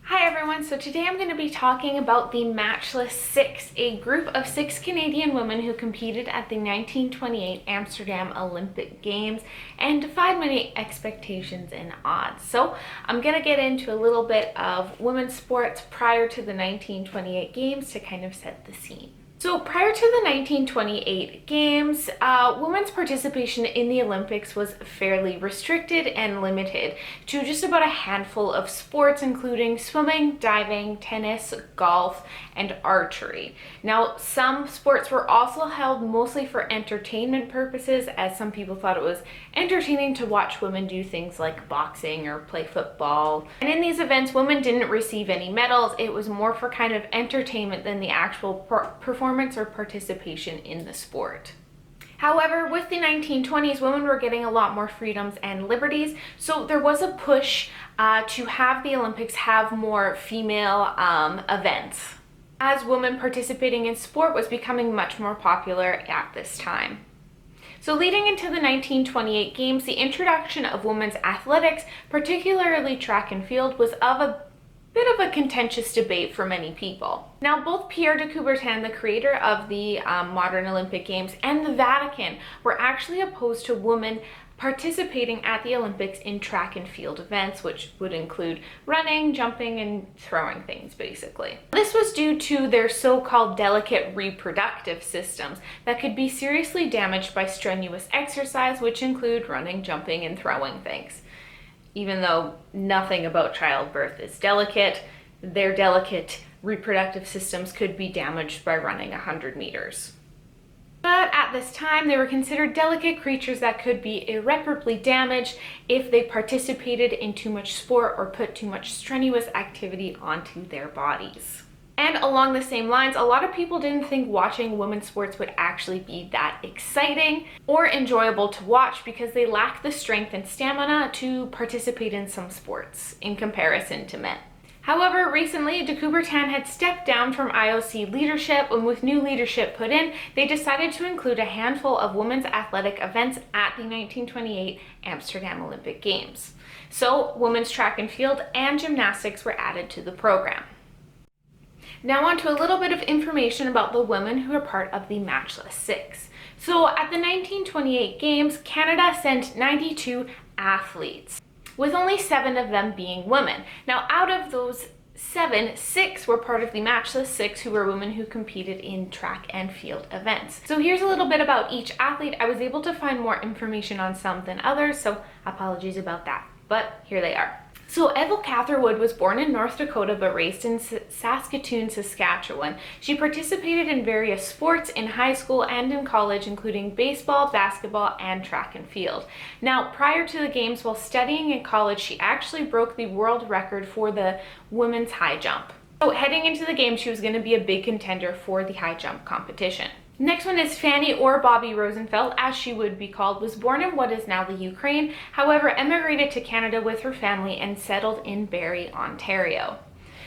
Hi everyone, so today I'm going to be talking about the Matchless Six, a group of 6 Canadian women who competed at the 1928 Amsterdam Olympic Games and defied many expectations and odds. So I'm going to get into a little bit of women's sports prior to the 1928 Games to kind of set the scene. So prior to the 1928 Games, women's participation in the Olympics was fairly restricted and limited to just about a handful of sports, including swimming, diving, tennis, golf, and archery. Now, some sports were also held mostly for entertainment purposes, as some people thought it was entertaining to watch women do things like boxing or play football. And in these events, women didn't receive any medals. It was more for kind of entertainment than the actual performance or participation in the sport. However, with the 1920s, women were getting a lot more freedoms and liberties, so there was a push to have the Olympics have more female events, as women participating in sport was becoming much more popular at this time. So leading into the 1928 Games, the introduction of women's athletics, particularly track and field, was of a bit of a contentious debate for many people. Now, both Pierre de Coubertin, the creator of the modern Olympic Games, and the Vatican were actually opposed to women participating at the Olympics in track and field events, which would include running, jumping, and throwing things, basically. This was due to their so-called delicate reproductive systems that could be seriously damaged by strenuous exercise, which include running, jumping, and throwing things. Even though nothing about childbirth is delicate, their delicate reproductive systems could be damaged by running 100 meters. But at this time, they were considered delicate creatures that could be irreparably damaged if they participated in too much sport or put too much strenuous activity onto their bodies. And along the same lines, a lot of people didn't think watching women's sports would actually be that exciting or enjoyable to watch because they lacked the strength and stamina to participate in some sports in comparison to men. However, recently, de Coubertin had stepped down from IOC leadership, and with new leadership put in, they decided to include a handful of women's athletic events at the 1928 Amsterdam Olympic Games. So, women's track and field and gymnastics were added to the program. Now on to a little bit of information about the women who are part of the Matchless Six. So at the 1928 Games, Canada sent 92 athletes, with only 7 of them being women. Now out of those 7, 6 were part of the Matchless Six, who were women who competed in track and field events. So here's a little bit about each athlete. I was able to find more information on some than others, so apologies about that, but here they are. So Ethel Catherwood was born in North Dakota but raised in Saskatoon, Saskatchewan. She participated in various sports in high school and in college, including baseball, basketball, and track and field. Now, prior to the Games, while studying in college, she actually broke the world record for the women's high jump. So heading into the Games, she was going to be a big contender for the high jump competition. Next one is Fanny, or Bobbie Rosenfeld, as she would be called, was born in what is now the Ukraine, however emigrated to Canada with her family and settled in Barrie, Ontario.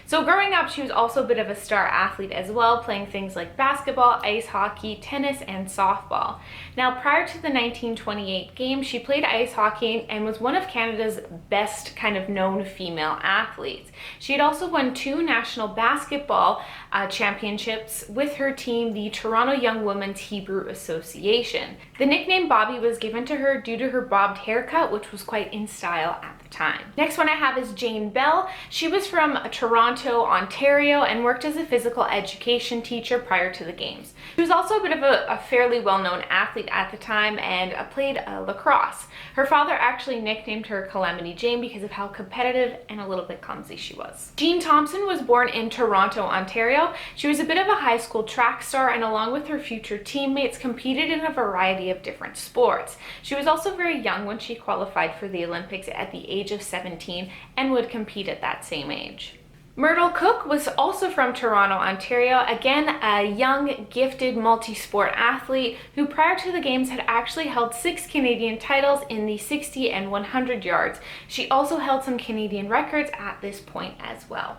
So growing up, she was also a bit of a star athlete as well, playing things like basketball, ice hockey, tennis, and softball. Now, prior to the 1928 Games, she played ice hockey and was one of Canada's best kind of known female athletes. She had also won 2 national basketball championships with her team, the Toronto Young Women's Hebrew Association. The nickname Bobbie was given to her due to her bobbed haircut, which was quite in style at the time. Next one I have is Jane Bell. She was from Toronto, Ontario, and worked as a physical education teacher prior to the Games. She was also a bit of a fairly well-known athlete at the time and played lacrosse. Her father actually nicknamed her Calamity Jane because of how competitive and a little bit clumsy she was. Jean Thompson was born in Toronto, Ontario. She was a bit of a high school track star and along with her future teammates competed in a variety of different sports. She was also very young when she qualified for the Olympics at the age of 17 and would compete at that same age. Myrtle Cook was also from Toronto, Ontario, again a young, gifted, multi-sport athlete who prior to the Games had actually held 6 Canadian titles in the 60 and 100 yards. She also held some Canadian records at this point as well.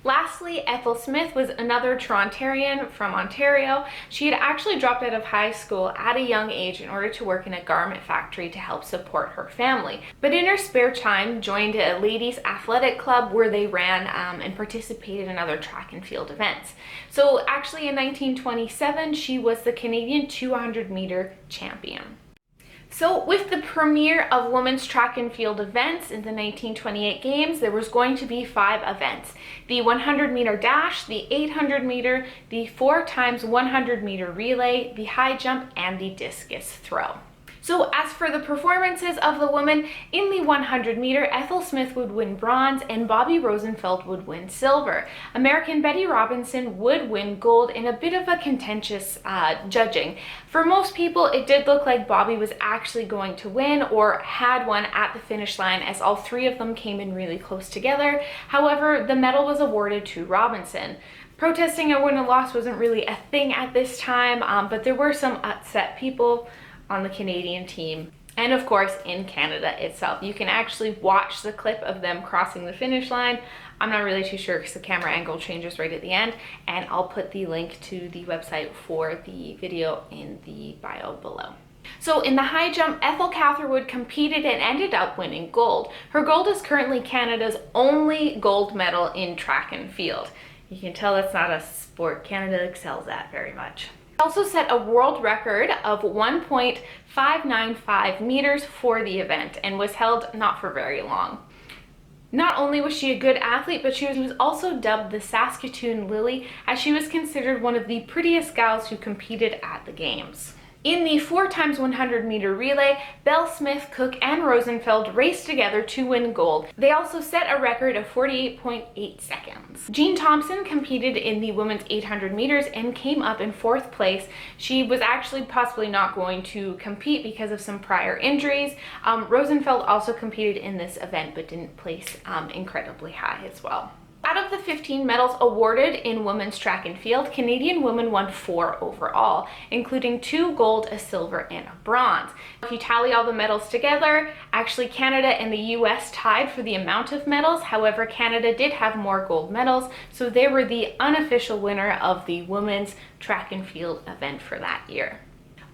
Lastly, Ethel Smith was another Torontarian from Ontario. She had actually dropped out of high school at a young age in order to work in a garment factory to help support her family. But in her spare time, joined a ladies' athletic club where they ran and participated in other track and field events. So actually in 1927, she was the Canadian 200-meter champion. So with the premiere of women's track and field events in the 1928 games, there was going to be 5 events: the 100-meter dash, the 800-meter, the 4x100-meter relay, the high jump, and the discus throw. So as for the performances of the women, in the 100-meter, Ethel Smith would win bronze and Bobbie Rosenfeld would win silver. American Betty Robinson would win gold in a bit of a contentious judging. For most people, it did look like Bobbie was actually going to win or had won at the finish line, as all 3 of them came in really close together. However, the medal was awarded to Robinson. Protesting a win or loss wasn't really a thing at this time, but there were some upset people on the Canadian team, and of course in Canada itself. You can actually watch the clip of them crossing the finish line. I'm not really too sure because the camera angle changes right at the end, and I'll put the link to the website for the video in the bio below. So in the high jump, Ethel Catherwood competed and ended up winning gold. Her gold is currently Canada's only gold medal in track and field. You can tell that's not a sport Canada excels at very much. Also set a world record of 1.595 meters for the event and was held not for very long. Not only was she a good athlete, but she was also dubbed the Saskatoon Lily, as she was considered one of the prettiest gals who competed at the games. In the 4x100-meter relay, Bell, Smith, Cook, and Rosenfeld raced together to win gold. They also set a record of 48.8 seconds. Jean Thompson competed in the women's 800 meters and came up in 4th place. She was actually possibly not going to compete because of some prior injuries. Rosenfeld also competed in this event but didn't place incredibly high as well. Out of the 15 medals awarded in women's track and field, Canadian women won 4 overall, including 2 gold, a silver, and a bronze. If you tally all the medals together, actually Canada and the US tied for the amount of medals. However, Canada did have more gold medals, so they were the unofficial winner of the women's track and field event for that year.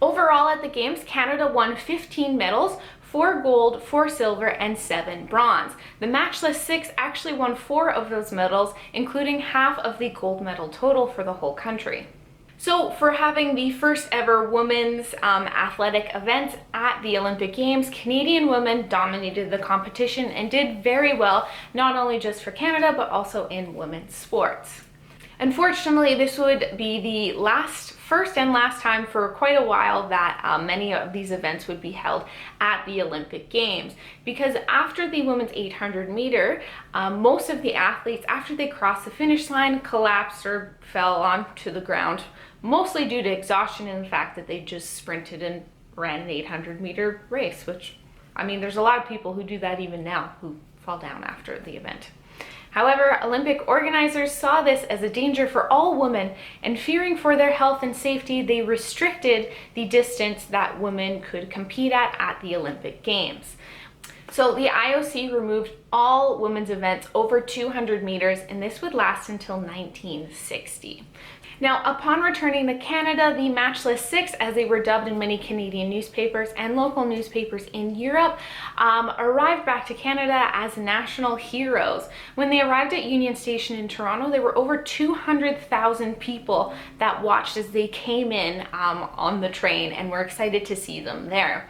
Overall at the Games, Canada won 15 medals, 4 gold, 4 silver, and 7 bronze. The Matchless Six actually won 4 of those medals, including half of the gold medal total for the whole country. So for having the first ever women's athletic events at the Olympic Games, Canadian women dominated the competition and did very well, not only just for Canada, but also in women's sports. Unfortunately, this would be the first and last time for quite a while that many of these events would be held at the Olympic Games, because after the women's 800 meter, most of the athletes, after they crossed the finish line, collapsed or fell onto the ground, mostly due to exhaustion and the fact that they just sprinted and ran an 800 meter race, which, I mean, there's a lot of people who do that even now who fall down after the event. However, Olympic organizers saw this as a danger for all women, and fearing for their health and safety, they restricted the distance that women could compete at the Olympic Games. So the IOC removed all women's events over 200 meters, and this would last until 1960. Now, upon returning to Canada, the Matchless Six, as they were dubbed in many Canadian newspapers and local newspapers in Europe, arrived back to Canada as national heroes. When they arrived at Union Station in Toronto, there were over 200,000 people that watched as they came in on the train and were excited to see them there.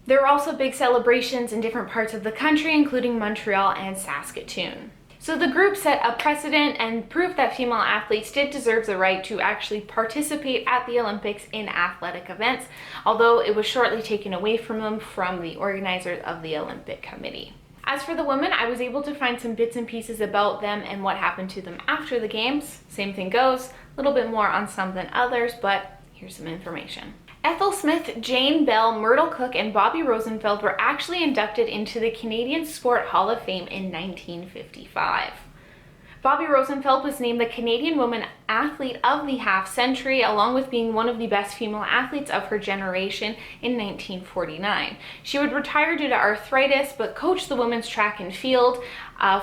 There were also big celebrations in different parts of the country, including Montreal and Saskatoon. So the group set a precedent and proved that female athletes did deserve the right to actually participate at the Olympics in athletic events, although it was shortly taken away from them from the organizers of the Olympic Committee. As for the women, I was able to find some bits and pieces about them and what happened to them after the games. Same thing goes, a little bit more on some than others, but here's some information. Ethel Smith, Jane Bell, Myrtle Cook, and Bobbie Rosenfeld were actually inducted into the Canadian Sport Hall of Fame in 1955. Bobbie Rosenfeld was named the Canadian Woman Athlete of the Half Century, along with being one of the best female athletes of her generation in 1949. She would retire due to arthritis, but coached the women's track and field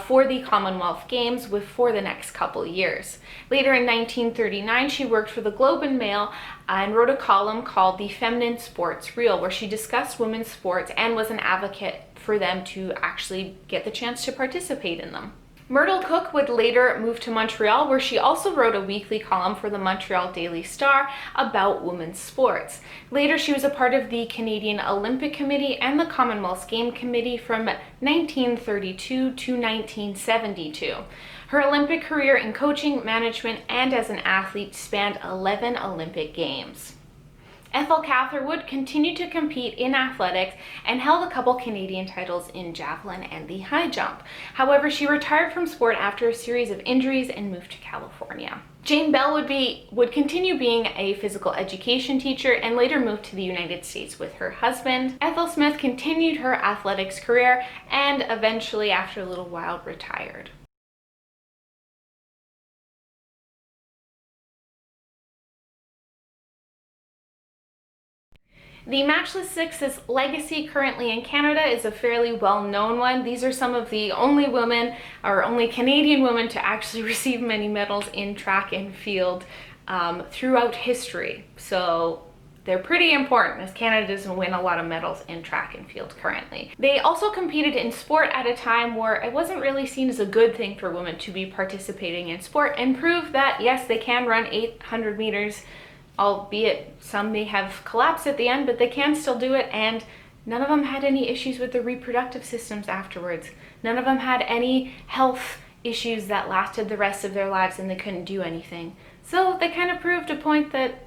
for the Commonwealth Games for the next couple years. Later in 1939, she worked for the Globe and Mail and wrote a column called The Feminine Sports Reel, where she discussed women's sports and was an advocate for them to actually get the chance to participate in them. Myrtle Cook would later move to Montreal, where she also wrote a weekly column for the Montreal Daily Star about women's sports. Later, she was a part of the Canadian Olympic Committee and the Commonwealth Games Committee from 1932 to 1972. Her Olympic career in coaching, management, and as an athlete spanned 11 Olympic Games. Ethel Catherwood continued to compete in athletics and held a couple Canadian titles in javelin and the high jump. However, she retired from sport after a series of injuries and moved to California. Jane Bell would continue being a physical education teacher and later moved to the United States with her husband. Ethel Smith continued her athletics career and eventually, after a little while, retired. The Matchless Six's legacy currently in Canada is a fairly well-known one. These are some of the only women, or only Canadian women, to actually receive many medals in track and field throughout history. So they're pretty important, as Canada doesn't win a lot of medals in track and field currently. They also competed in sport at a time where it wasn't really seen as a good thing for women to be participating in sport, and proved that yes, they can run 800 meters, albeit some may have collapsed at the end, but they can still do it, and none of them had any issues with their reproductive systems afterwards. None of them had any health issues that lasted the rest of their lives and they couldn't do anything. So they kind of proved a point that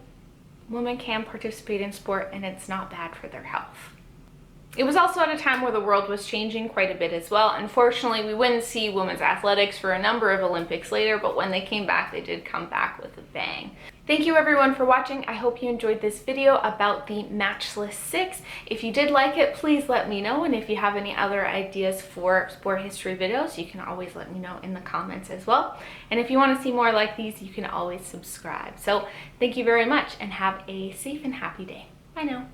women can participate in sport and it's not bad for their health. It was also at a time where the world was changing quite a bit as well. Unfortunately, we wouldn't see women's athletics for a number of Olympics later, but when they came back, they did come back with a bang. Thank you everyone for watching. I hope you enjoyed this video about the Matchless Six. If you did like it, please let me know. And if you have any other ideas for sport history videos, you can always let me know in the comments as well. And if you want to see more like these, you can always subscribe. So thank you very much and have a safe and happy day. Bye now.